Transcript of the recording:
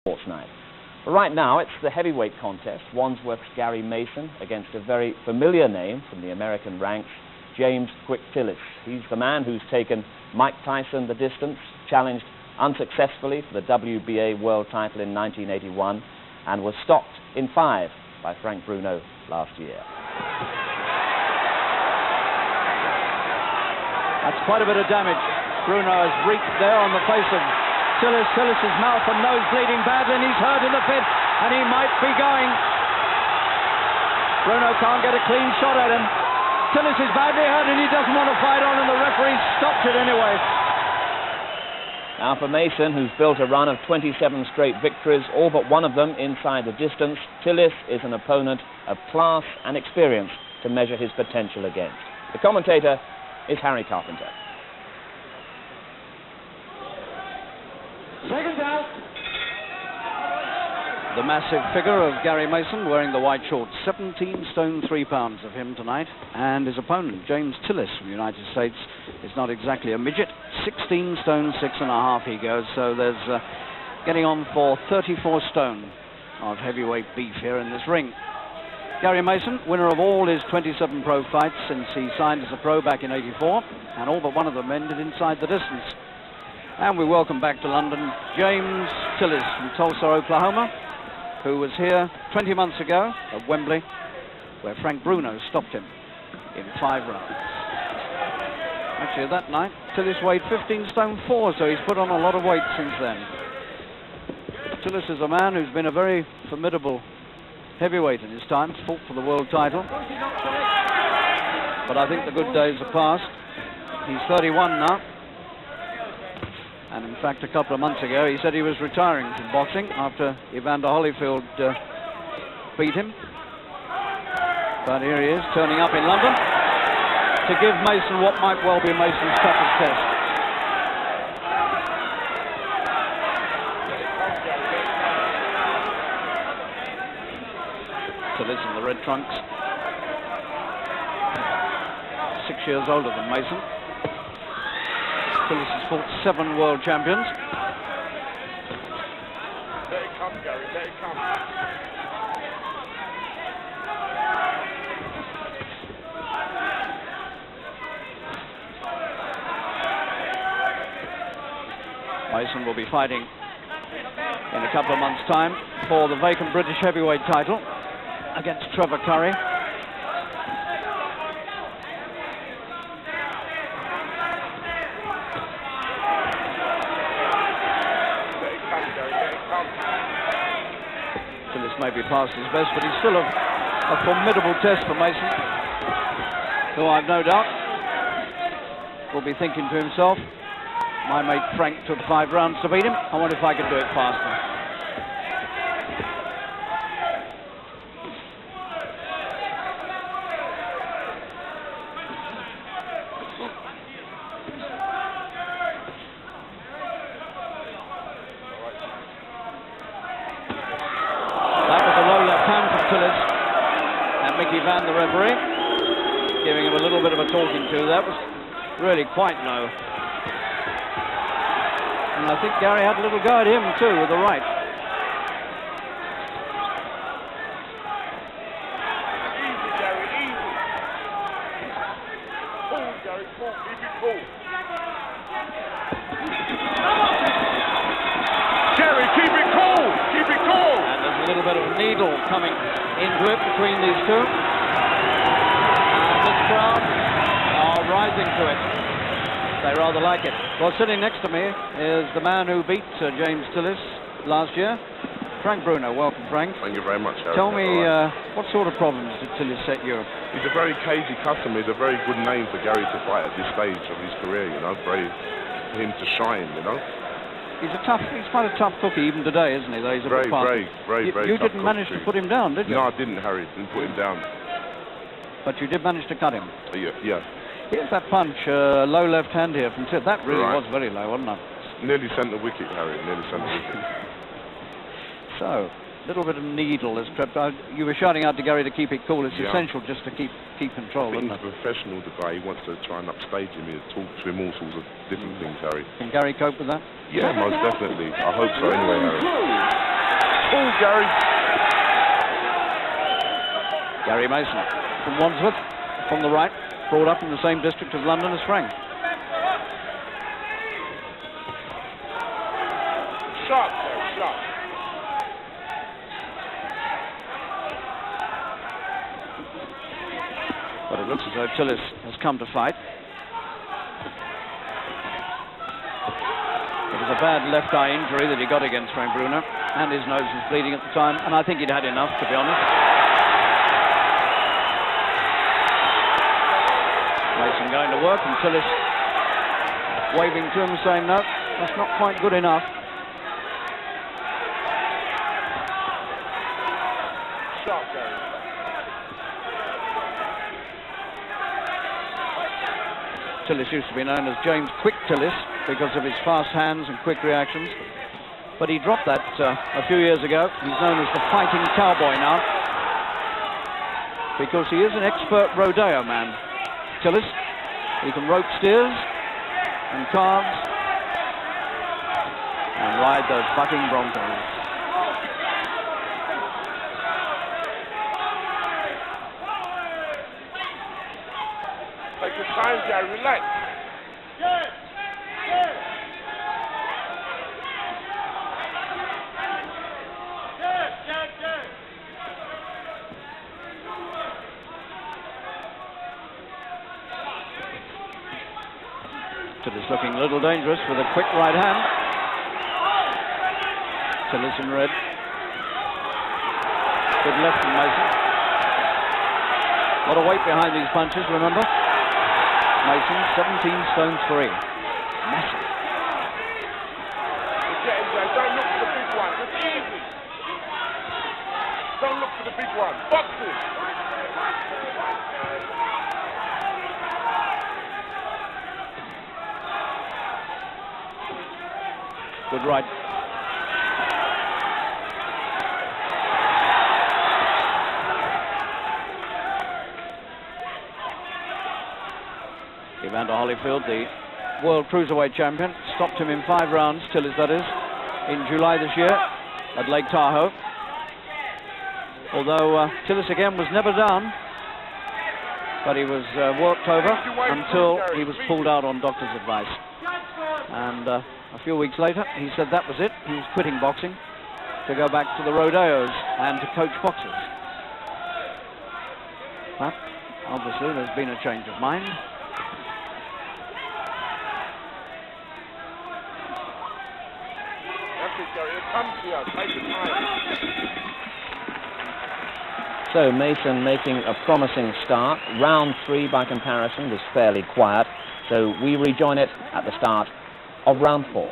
sports night. But right now, it's the heavyweight contest. Wandsworth's Gary Mason against a very familiar name from the American ranks, James "Quick" Tillis. He's the man who's taken Mike Tyson the distance, challenged unsuccessfully for the WBA world title in 1981, and was stopped in 5 by Frank Bruno last year. That's quite a bit of damage. Bruno has reached there on the face of Tillis. Tillis's mouth and nose bleeding badly, and he's hurt in the pit, and he might be going. Bruno can't get a clean shot at him. Tillis is badly hurt, and he doesn't want to fight on, and the referee stopped it anyway. Now for Mason, who's built a run of 27 straight victories, all but one of them inside the distance, Tillis is an opponent of class and experience to measure his potential against. The commentator is Harry Carpenter. Second out. The massive figure of Gary Mason wearing the white shorts, 17 stone 3 pounds of him tonight, and his opponent James Tillis from the United States is not exactly a midget, 16 stone 6.5 he goes, so there's getting on for 34 stone of heavyweight beef here in this ring. Gary Mason, winner of all his 27 pro fights since he signed as a pro back in '84, and all but one of them ended inside the distance. And we welcome back to London James Tillis from Tulsa, Oklahoma, who was here 20 months ago at Wembley, where Frank Bruno stopped him in 5 rounds. Actually, that night, Tillis weighed 15 stone 4, so he's put on a lot of weight since then. Tillis is a man who's been a very formidable heavyweight in his time, fought for the world title. But I think the good days are past. He's 31 now. And in fact, a couple of months ago, he said he was retiring from boxing after Evander Holyfield beat him. But here he is, turning up in London to give Mason what might well be Mason's toughest test. Tillis in the red trunks. 6 years older than Mason. Tillis has fought 7 world champions. Let it come, Gary, let it come. Mason will be fighting in a couple of months' time for the vacant British heavyweight title against Trevor Curry. Tillis may be past his best, but he's still a formidable test for Mason, who I've no doubt will be thinking to himself, my mate Frank took 5 rounds to beat him. I wonder if I could do it faster. That was a low left hand from Tillis, and Mickey Vann, the referee, giving him a little bit of a talking to. That was really quite low. And I think Gary had a little go at him too with the right. Easy, Gary, easy. Pull, Gary, pull, keep it cool. Gary, keep it cool, keep it cool. And there's a little bit of a needle coming into it between these two. And this crowd are rising to it. They rather like it. Well, sitting next to me is the man who beat James Tillis last year, Frank Bruno. Welcome, Frank. Thank you very much, Harry. Tell me, what sort of problems did Tillis set you? He's a very cagey customer. He's a very good name for Gary to fight at this stage of his career, you know, for him to shine, you know. He's quite a tough cookie even today, isn't he? Though he's a very tough You didn't manage to put him down, did you? No, I didn't, Harry. Didn't put him down. But you did manage to cut him. Yeah. Here's that punch, low left hand here from Tillis. That really was very low, wasn't it? Nearly centre wicket, Harry. Nearly centre wicket. So, a little bit of needle has crept out. You were shouting out to Gary to keep it cool. It's essential just to keep control, isn't he's it? a professional, the guy. He wants to try and upstage him. He talks to him all sorts of different things, Harry. Can Gary cope with that? Yeah, most definitely. I hope so anyway, Harry. Gary. Gary Mason from Wandsworth, from the right, brought up in the same district of London as Frank. Sharp, Gary, sharp. But it looks as though Tillis has come to fight. It was a bad left eye injury that he got against Frank Bruno, and his nose was bleeding at the time, and I think he'd had enough, to be honest. Mason going to work, and Tillis waving to him, saying, no, that's not quite good enough. Sharp, Gary. Tillis used to be known as James Quick Tillis because of his fast hands and quick reactions. But he dropped that a few years ago. He's known as the Fighting Cowboy now because he is an expert rodeo man. Tillis, he can rope steers and calves and ride those bucking broncos. Take your time, Gary, relax. Tillis looking a little dangerous with a quick right hand. Tillis in red. Good left from Mason. A lot of weight behind these punches, remember? Mason, 17 stone 3. Massive. Don't look for the big one. It's easy. Don't look for the big one. Boxing. Good right. Evander Holyfield, the World Cruiserweight Champion, stopped him in 5 rounds, Tillis that is, in July this year at Lake Tahoe. Although Tillis again was never down, but he was worked over until he was pulled out on doctor's advice. And a few weeks later, he said that was it. He was quitting boxing to go back to the rodeos and to coach boxers. But obviously there's been a change of mind. So Mason making a promising start. Round 3 by comparison was fairly quiet. So we rejoin it at the start of round 4.